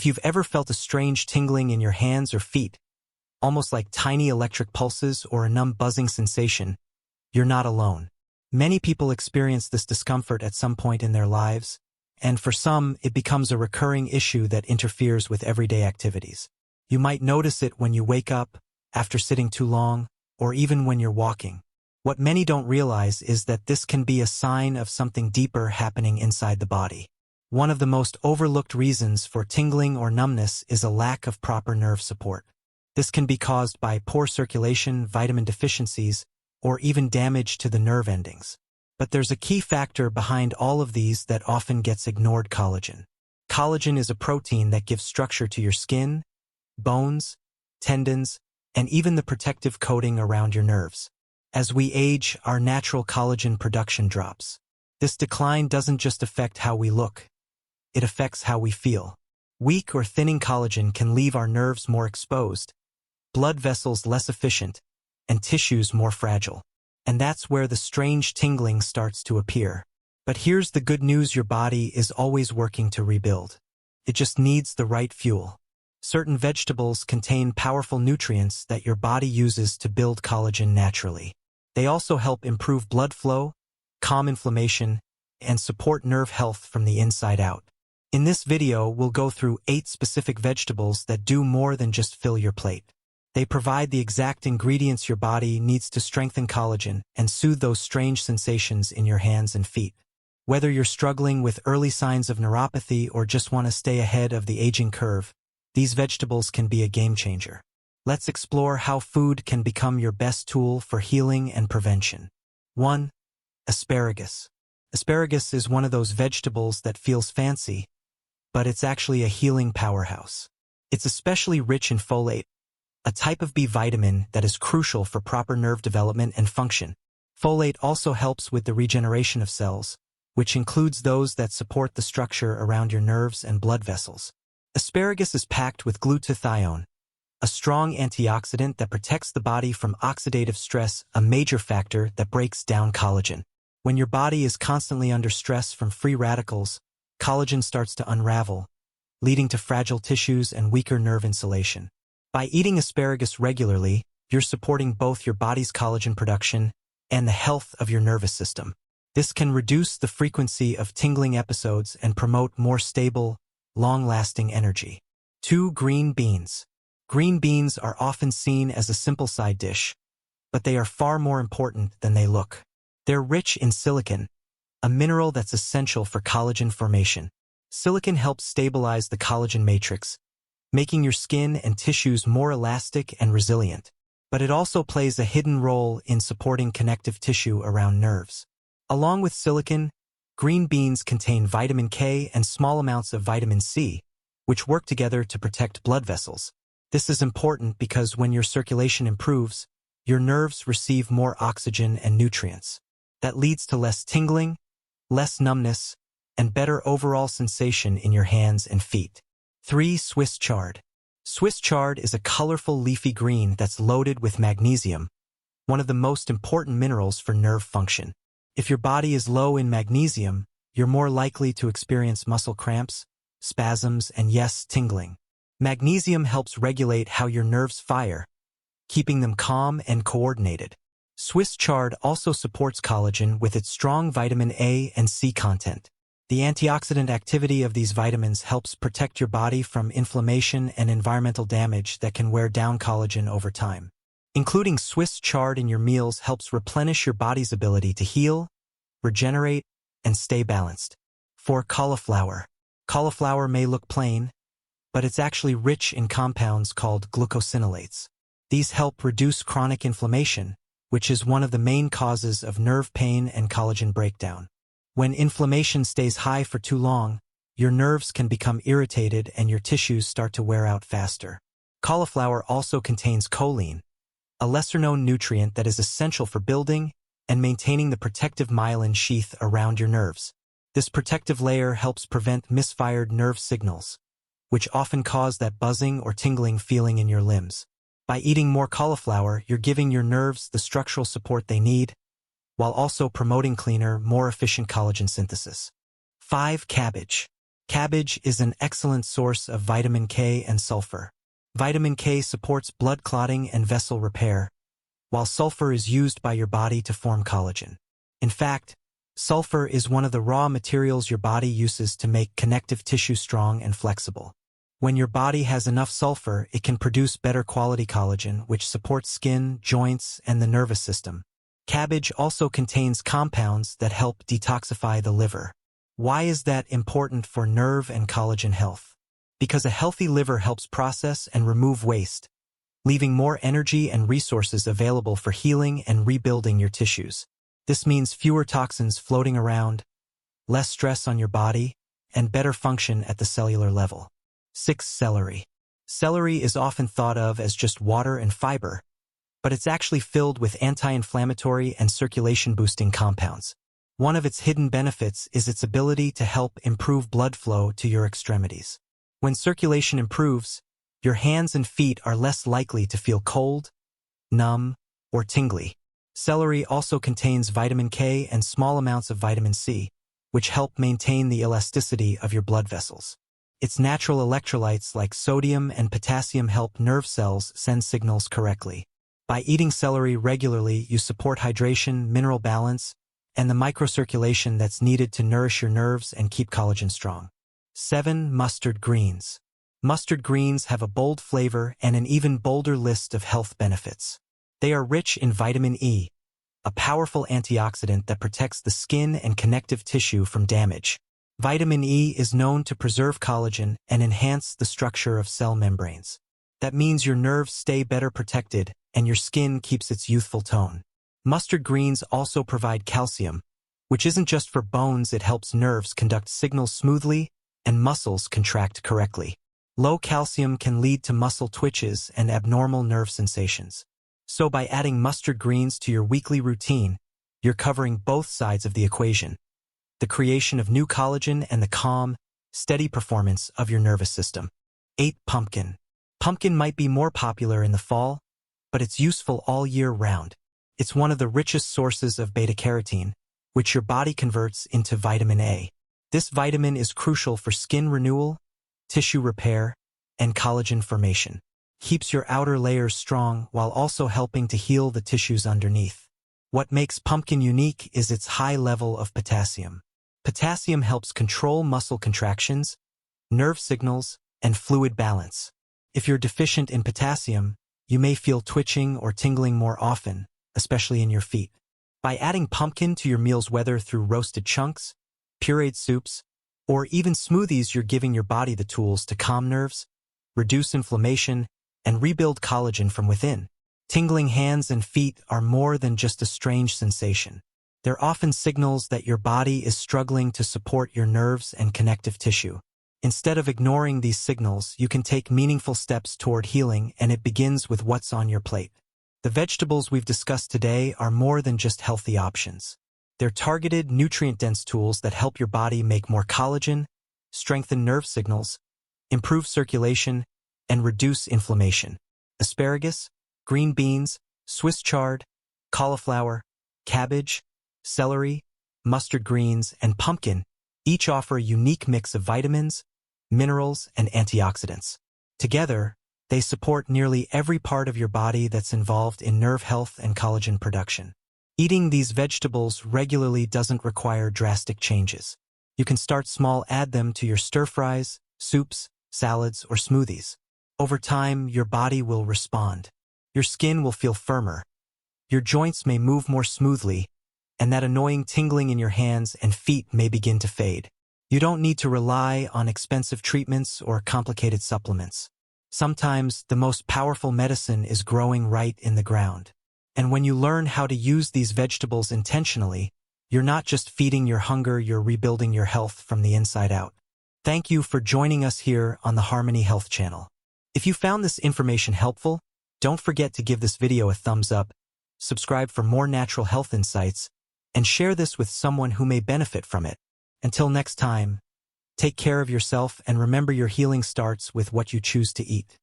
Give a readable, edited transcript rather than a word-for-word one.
you've ever felt a strange tingling in your hands or feet, almost like tiny electric pulses or a numb buzzing sensation, you're not alone. Many people experience this discomfort at some point in their lives, and for some, it becomes a recurring issue that interferes with everyday activities. You might notice it when you wake up, after sitting too long, or even when you're walking. What many don't realize is that this can be a sign of something deeper happening inside the body. One of the most overlooked reasons for tingling or numbness is a lack of proper nerve support. This can be caused by poor circulation, vitamin deficiencies, or even damage to the nerve endings. But there's a key factor behind all of these that often gets ignored: collagen. Collagen is a protein that gives structure to your skin, bones, tendons, and even the protective coating around your nerves. As we age, our natural collagen production drops. This decline doesn't just affect how we look, it affects how we feel. Weak or thinning collagen can leave our nerves more exposed, blood vessels less efficient, and tissues more fragile. And that's where the strange tingling starts to appear. But here's the good news: your body is always working to rebuild. It just needs the right fuel. Certain vegetables contain powerful nutrients that your body uses to build collagen naturally. They also help improve blood flow, calm inflammation, and support nerve health from the inside out. In this video, we'll go through 8 specific vegetables that do more than just fill your plate. They provide the exact ingredients your body needs to strengthen collagen and soothe those strange sensations in your hands and feet. Whether you're struggling with early signs of neuropathy or just want to stay ahead of the aging curve, these vegetables can be a game changer. Let's explore how food can become your best tool for healing and prevention. 1. Asparagus. Asparagus is one of those vegetables that feels fancy, but it's actually a healing powerhouse. It's especially rich in folate, a type of B vitamin that is crucial for proper nerve development and function. Folate also helps with the regeneration of cells, which includes those that support the structure around your nerves and blood vessels. Asparagus is packed with glutathione, a strong antioxidant that protects the body from oxidative stress, a major factor that breaks down collagen. When your body is constantly under stress from free radicals, collagen starts to unravel, leading to fragile tissues and weaker nerve insulation. By eating asparagus regularly, you're supporting both your body's collagen production and the health of your nervous system. This can reduce the frequency of tingling episodes and promote more stable, long-lasting energy. 2. Green beans. Green beans are often seen as a simple side dish, but they are far more important than they look. They're rich in silicon, a mineral that's essential for collagen formation. Silicon helps stabilize the collagen matrix, making your skin and tissues more elastic and resilient. But it also plays a hidden role in supporting connective tissue around nerves. Along with silicon, green beans contain vitamin K and small amounts of vitamin C, which work together to protect blood vessels. This is important because when your circulation improves, your nerves receive more oxygen and nutrients. That leads to less tingling, less numbness, and better overall sensation in your hands and feet. 3. Swiss chard. Swiss chard is a colorful leafy green that's loaded with magnesium, one of the most important minerals for nerve function. If your body is low in magnesium, you're more likely to experience muscle cramps, spasms, and yes, tingling. Magnesium helps regulate how your nerves fire, keeping them calm and coordinated. Swiss chard also supports collagen with its strong vitamin A and C content. The antioxidant activity of these vitamins helps protect your body from inflammation and environmental damage that can wear down collagen over time. Including Swiss chard in your meals helps replenish your body's ability to heal, regenerate, and stay balanced. 4. Cauliflower. Cauliflower may look plain, but it's actually rich in compounds called glucosinolates. These help reduce chronic inflammation, which is one of the main causes of nerve pain and collagen breakdown. When inflammation stays high for too long, your nerves can become irritated and your tissues start to wear out faster. Cauliflower also contains choline, a lesser-known nutrient that is essential for building and maintaining the protective myelin sheath around your nerves. This protective layer helps prevent misfired nerve signals, which often cause that buzzing or tingling feeling in your limbs. By eating more cauliflower, you're giving your nerves the structural support they need, while also promoting cleaner, more efficient collagen synthesis. 5. Cabbage. Cabbage is an excellent source of vitamin K and sulfur. Vitamin K supports blood clotting and vessel repair, while sulfur is used by your body to form collagen. In fact, sulfur is one of the raw materials your body uses to make connective tissue strong and flexible. When your body has enough sulfur, it can produce better quality collagen, which supports skin, joints, and the nervous system. Cabbage also contains compounds that help detoxify the liver. Why is that important for nerve and collagen health? Because a healthy liver helps process and remove waste, leaving more energy and resources available for healing and rebuilding your tissues. This means fewer toxins floating around, less stress on your body, and better function at the cellular level. 6. Celery. Celery is often thought of as just water and fiber, but it's actually filled with anti-inflammatory and circulation-boosting compounds. One of its hidden benefits is its ability to help improve blood flow to your extremities. When circulation improves, your hands and feet are less likely to feel cold, numb, or tingly. Celery also contains vitamin K and small amounts of vitamin C, which help maintain the elasticity of your blood vessels. Its natural electrolytes like sodium and potassium help nerve cells send signals correctly. By eating celery regularly, you support hydration, mineral balance, and the microcirculation that's needed to nourish your nerves and keep collagen strong. 7. Mustard greens. Mustard greens have a bold flavor and an even bolder list of health benefits. They are rich in vitamin E, a powerful antioxidant that protects the skin and connective tissue from damage. Vitamin E is known to preserve collagen and enhance the structure of cell membranes. That means your nerves stay better protected and your skin keeps its youthful tone. Mustard greens also provide calcium, which isn't just for bones. It helps nerves conduct signals smoothly and muscles contract correctly. Low calcium can lead to muscle twitches and abnormal nerve sensations. So by adding mustard greens to your weekly routine, you're covering both sides of the equation: the creation of new collagen and the calm, steady performance of your nervous system. 8. Pumpkin. Pumpkin might be more popular in the fall, but it's useful all year round. It's one of the richest sources of beta-carotene, which your body converts into vitamin A. This vitamin is crucial for skin renewal, tissue repair, and collagen formation. Keeps your outer layers strong while also helping to heal the tissues underneath. What makes pumpkin unique is its high level of potassium. Potassium helps control muscle contractions, nerve signals, and fluid balance. If you're deficient in potassium, you may feel twitching or tingling more often, especially in your feet. By adding pumpkin to your meals, whether through roasted chunks, pureed soups, or even smoothies, you're giving your body the tools to calm nerves, reduce inflammation, and rebuild collagen from within. Tingling hands and feet are more than just a strange sensation. They're often signals that your body is struggling to support your nerves and connective tissue. Instead of ignoring these signals, you can take meaningful steps toward healing, and it begins with what's on your plate. The vegetables we've discussed today are more than just healthy options. They're targeted, nutrient-dense tools that help your body make more collagen, strengthen nerve signals, improve circulation, and reduce inflammation. Asparagus, green beans, Swiss chard, cauliflower, cabbage, celery, mustard greens, and pumpkin each offer a unique mix of vitamins, minerals, and antioxidants. Together, they support nearly every part of your body that's involved in nerve health and collagen production. Eating these vegetables regularly doesn't require drastic changes. You can start small, add them to your stir-fries, soups, salads, or smoothies. Over time, your body will respond. Your skin will feel firmer. Your joints may move more smoothly, and that annoying tingling in your hands and feet may begin to fade. You don't need to rely on expensive treatments or complicated supplements. Sometimes the most powerful medicine is growing right in the ground. And when you learn how to use these vegetables intentionally, you're not just feeding your hunger, you're rebuilding your health from the inside out. Thank you for joining us here on the Harmony Health channel. If you found this information helpful, don't forget to give this video a thumbs up, subscribe for more natural health insights, and share this with someone who may benefit from it. Until next time, take care of yourself and remember your healing starts with what you choose to eat.